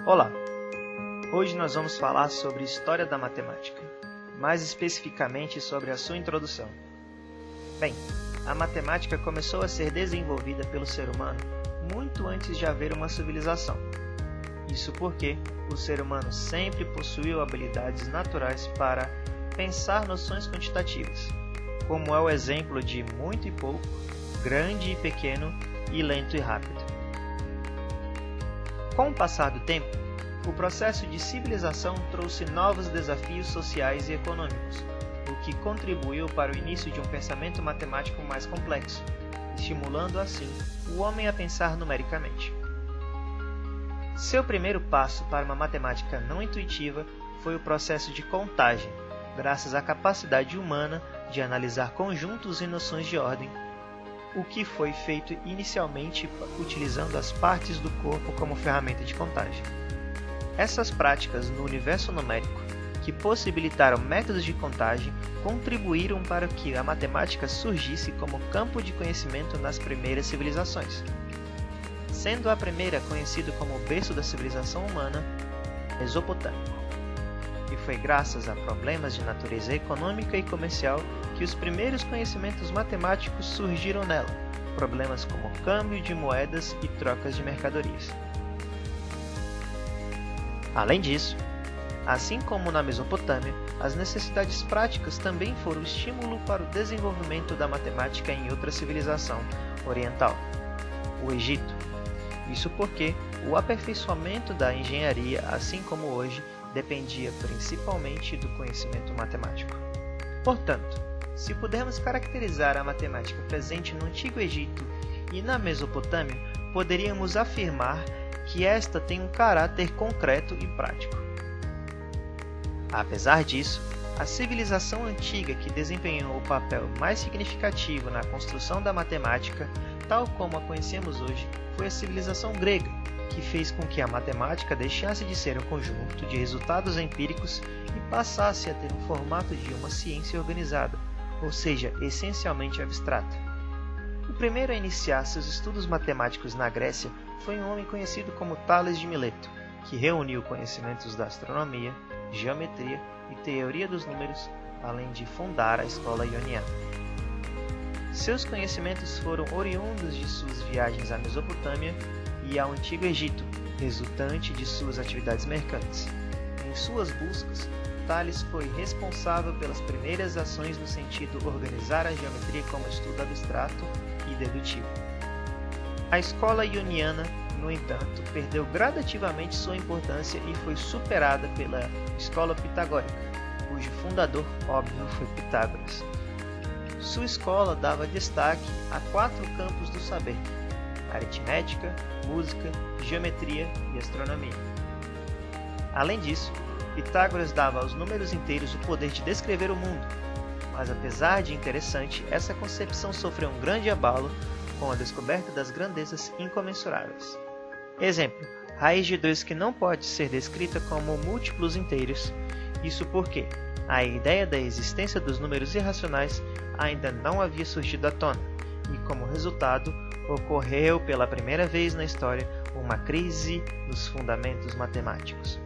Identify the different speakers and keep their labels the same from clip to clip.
Speaker 1: Olá! Hoje nós vamos falar sobre história da matemática, mais especificamente sobre a sua introdução. Bem, a matemática começou a ser desenvolvida pelo ser humano muito antes de haver uma civilização. Isso porque o ser humano sempre possuiu habilidades naturais para pensar noções quantitativas, como é o exemplo de muito e pouco, grande e pequeno e lento e rápido. Com o passar do tempo, o processo de civilização trouxe novos desafios sociais e econômicos, o que contribuiu para o início de um pensamento matemático mais complexo, estimulando assim o homem a pensar numericamente. Seu primeiro passo para uma matemática não intuitiva foi o processo de contagem, graças à capacidade humana de analisar conjuntos e noções de ordem, o que foi feito inicialmente utilizando as partes do corpo como ferramenta de contagem. Essas práticas no universo numérico, que possibilitaram métodos de contagem, contribuíram para que a matemática surgisse como campo de conhecimento nas primeiras civilizações. Sendo a primeira conhecida como o berço da civilização humana, Mesopotâmia. E foi graças a problemas de natureza econômica e comercial que os primeiros conhecimentos matemáticos surgiram nela, problemas como câmbio de moedas e trocas de mercadorias. Além disso, assim como na Mesopotâmia, as necessidades práticas também foram estímulo para o desenvolvimento da matemática em outra civilização oriental, o Egito. Isso porque o aperfeiçoamento da engenharia, assim como hoje, dependia principalmente do conhecimento matemático. Portanto, se pudermos caracterizar a matemática presente no Antigo Egito e na Mesopotâmia, poderíamos afirmar que esta tem um caráter concreto e prático. Apesar disso, a civilização antiga que desempenhou o papel mais significativo na construção da matemática, tal como a conhecemos hoje, foi a civilização grega, que fez com que a matemática deixasse de ser um conjunto de resultados empíricos e passasse a ter um formato de uma ciência organizada, ou seja, essencialmente abstrata. O primeiro a iniciar seus estudos matemáticos na Grécia foi um homem conhecido como Tales de Mileto, que reuniu conhecimentos da astronomia, geometria e teoria dos números, além de fundar a escola ioniana. Seus conhecimentos foram oriundos de suas viagens à Mesopotâmia e ao Antigo Egito, resultante de suas atividades mercantes. Em suas buscas, Tales foi responsável pelas primeiras ações no sentido de organizar a geometria como estudo abstrato e dedutivo. A escola ioniana, no entanto, perdeu gradativamente sua importância e foi superada pela escola pitagórica, cujo fundador, óbvio, foi Pitágoras. Sua escola dava destaque a 4 campos do saber: aritmética, música, geometria e astronomia. Além disso, Pitágoras dava aos números inteiros o poder de descrever o mundo, mas apesar de interessante, essa concepção sofreu um grande abalo com a descoberta das grandezas incomensuráveis. Exemplo, raiz de 2 que não pode ser descrita como múltiplos inteiros, isso porque a ideia da existência dos números irracionais ainda não havia surgido à tona, e como resultado, ocorreu pela primeira vez na história uma crise nos fundamentos matemáticos.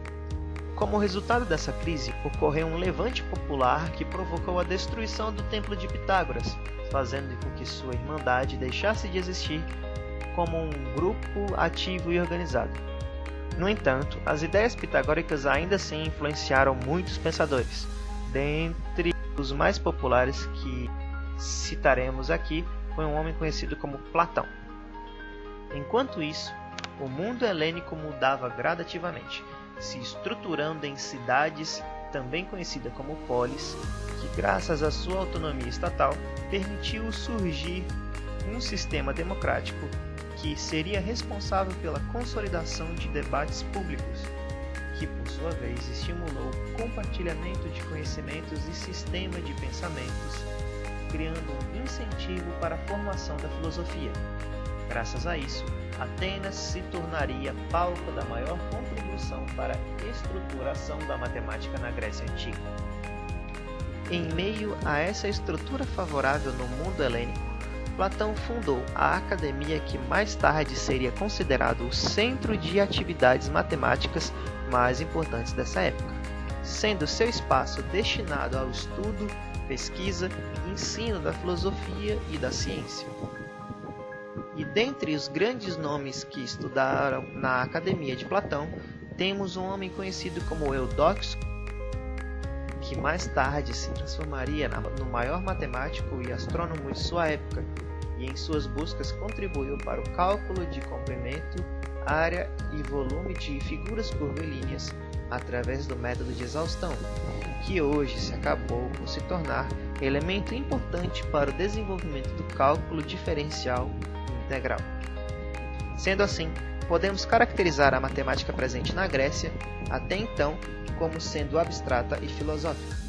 Speaker 1: Como resultado dessa crise, ocorreu um levante popular que provocou a destruição do Templo de Pitágoras, fazendo com que sua irmandade deixasse de existir como um grupo ativo e organizado. No entanto, as ideias pitagóricas ainda assim influenciaram muitos pensadores. Dentre os mais populares que citaremos aqui foi um homem conhecido como Platão. Enquanto isso, o mundo helênico mudava gradativamente, se estruturando em cidades, também conhecidas como polis, que graças à sua autonomia estatal, permitiu surgir um sistema democrático que seria responsável pela consolidação de debates públicos, que por sua vez estimulou o compartilhamento de conhecimentos e sistema de pensamentos, criando um incentivo para a formação da filosofia. Graças a isso, Atenas se tornaria palco da maior contribuição para a estruturação da matemática na Grécia Antiga. Em meio a essa estrutura favorável no mundo helênico, Platão fundou a academia que mais tarde seria considerado o centro de atividades matemáticas mais importantes dessa época, sendo seu espaço destinado ao estudo, pesquisa e ensino da filosofia e da ciência. E dentre os grandes nomes que estudaram na academia de Platão, temos um homem conhecido como Eudóxio, que mais tarde se transformaria no maior matemático e astrônomo de sua época, e em suas buscas contribuiu para o cálculo de comprimento, área e volume de figuras curvilíneas através do método de exaustão, que hoje se acabou por se tornar elemento importante para o desenvolvimento do cálculo diferencial integral. Sendo assim, podemos caracterizar a matemática presente na Grécia, até então, como sendo abstrata e filosófica.